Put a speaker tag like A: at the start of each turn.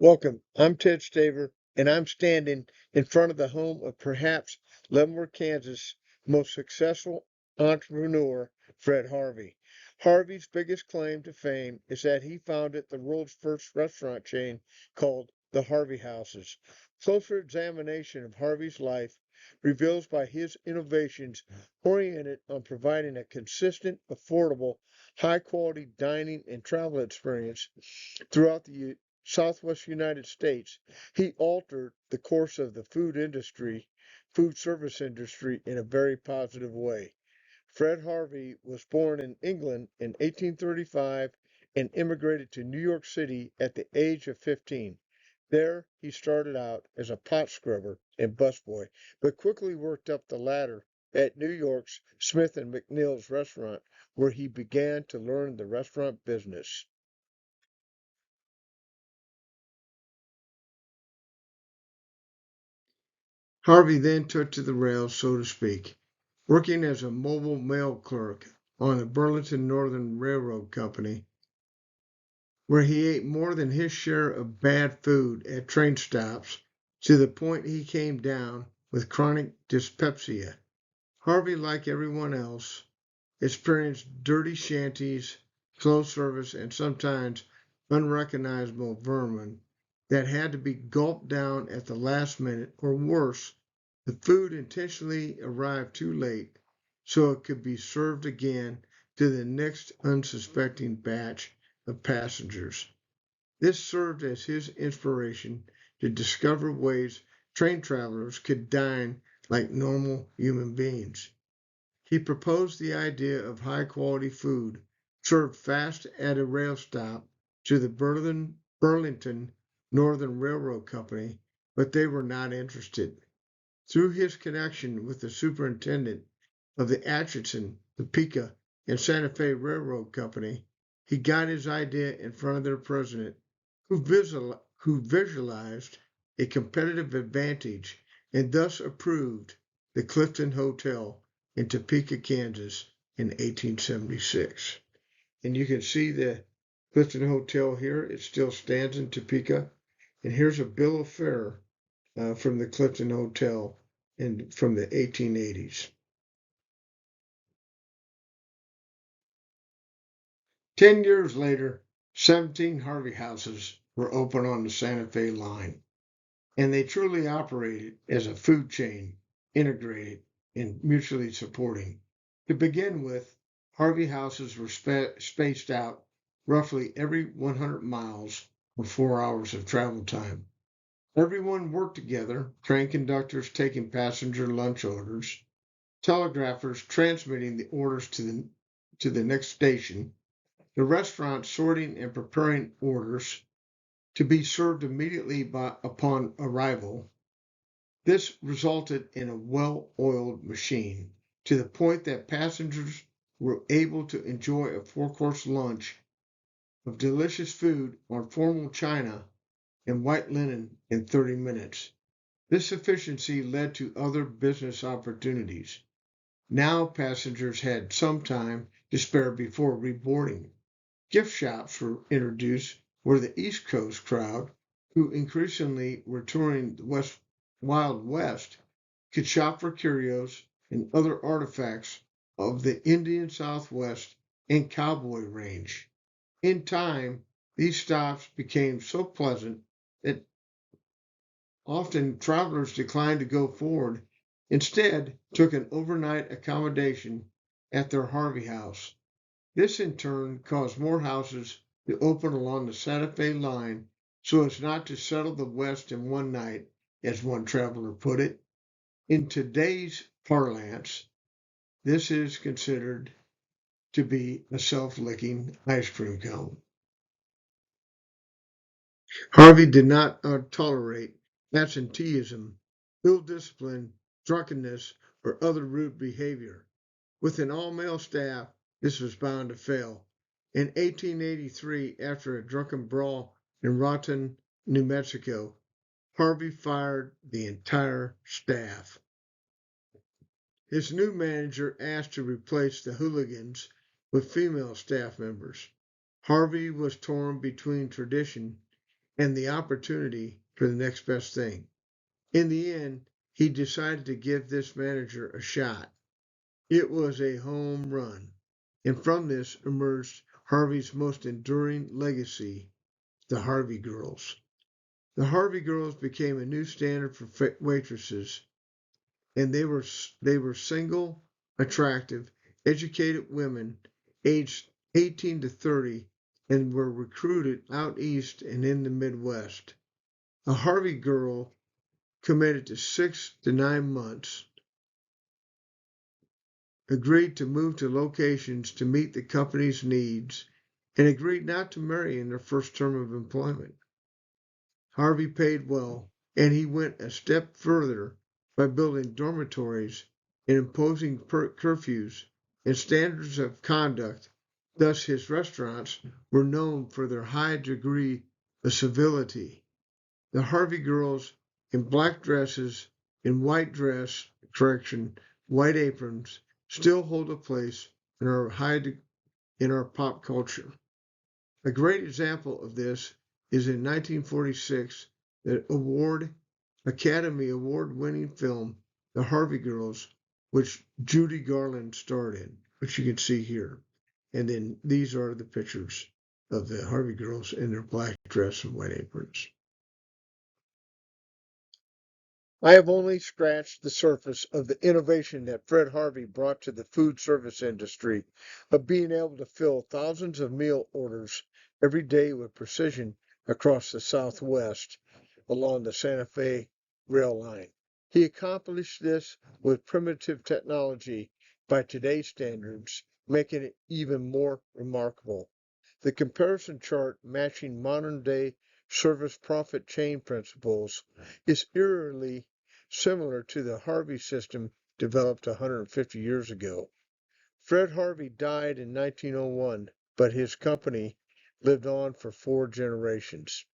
A: Welcome. I'm Ted Staver, and I'm standing in front of the home of perhaps Leavenworth, Kansas' most successful entrepreneur, Fred Harvey. Harvey's biggest claim to fame is that he founded the world's first restaurant chain called the Harvey Houses. Closer examination of Harvey's life reveals by his innovations oriented on providing a consistent, affordable, high quality dining and travel experience throughout the Southwest United States, he altered the course of the food service industry in a very positive way. Fred Harvey was born in England in 1835 and immigrated to New York City at the age of 15. There, he started out as a pot scrubber and busboy, but quickly worked up the ladder at New York's Smith and McNeil's restaurant, where he began to learn the restaurant business. Harvey then took to the rails, so to speak, working as a mobile mail clerk on the Burlington Northern Railroad Company, where he ate more than his share of bad food at train stops to the point he came down with chronic dyspepsia. Harvey, like everyone else, experienced dirty shanties, slow service, and sometimes unrecognizable vermin that had to be gulped down at the last minute, or worse, the food intentionally arrived too late so it could be served again to the next unsuspecting batch of passengers. This served as his inspiration to discover ways train travelers could dine like normal human beings. He proposed the idea of high quality food served fast at a rail stop to the Burlington Northern Railroad Company, but they were not interested. Through his connection with the superintendent of the Atchison, Topeka, and Santa Fe Railroad Company, he got his idea in front of their president, who visualized a competitive advantage and thus approved the Clifton Hotel in Topeka, Kansas in 1876. And you can see the Clifton Hotel here. It still stands in Topeka. And here's a bill of fare from the Clifton Hotel from the 1880s. 10 years later, 17 Harvey Houses were open on the Santa Fe line, and they truly operated as a food chain, integrated and mutually supporting. To begin with, Harvey Houses were spaced out roughly every 100 miles or 4 hours of travel time. Everyone worked together, train conductors taking passenger lunch orders, telegraphers transmitting the orders to the next station, the restaurant sorting and preparing orders to be served immediately upon arrival. This resulted in a well-oiled machine to the point that passengers were able to enjoy a four-course lunch of delicious food on formal china and white linen in 30 minutes. This efficiency led to other business opportunities. Now passengers had some time to spare before reboarding. Gift shops were introduced where the East Coast crowd, who increasingly were touring the Wild West, could shop for curios and other artifacts of the Indian Southwest and cowboy range. In time, these stops became so pleasant that often travelers declined to go forward, instead took an overnight accommodation at their Harvey House. This in turn caused more houses to open along the Santa Fe line so as not to settle the West in one night, as one traveler put it. In today's parlance, this is considered to be a self-licking ice cream cone. Harvey did not tolerate absenteeism, ill discipline, drunkenness, or other rude behavior. With an all-male staff, this was bound to fail. In 1883, after a drunken brawl in Raton, New Mexico, Harvey fired the entire staff. His new manager asked to replace the hooligans with female staff members. Harvey was torn between tradition and the opportunity for the next best thing. In the end, he decided to give this manager a shot. It was a home run, and from this emerged Harvey's most enduring legacy, the Harvey Girls. The Harvey Girls became a new standard for waitresses, and they were single, attractive, educated women aged 18 to 30 and were recruited out east and in the Midwest. A Harvey girl committed to 6 to 9 months, agreed to move to locations to meet the company's needs, and agreed not to marry in their first term of employment. Harvey paid well, and he went a step further by building dormitories and imposing curfews and standards of conduct. Thus, his restaurants were known for their high degree of civility. The Harvey girls in black dresses and white aprons still hold a place in our pop culture. A great example of this is in 1946, the Academy Award winning film, The Harvey Girls, which Judy Garland starred in, which you can see here. And then these are the pictures of the Harvey Girls in their black dress and white aprons. I have only scratched the surface of the innovation that Fred Harvey brought to the food service industry of being able to fill thousands of meal orders every day with precision across the Southwest along the Santa Fe rail line. He accomplished this with primitive technology by today's standards, making it even more remarkable. The comparison chart matching modern day service profit chain principles is eerily similar to the Harvey system developed 150 years ago. Fred Harvey died in 1901, but his company lived on for 4 generations.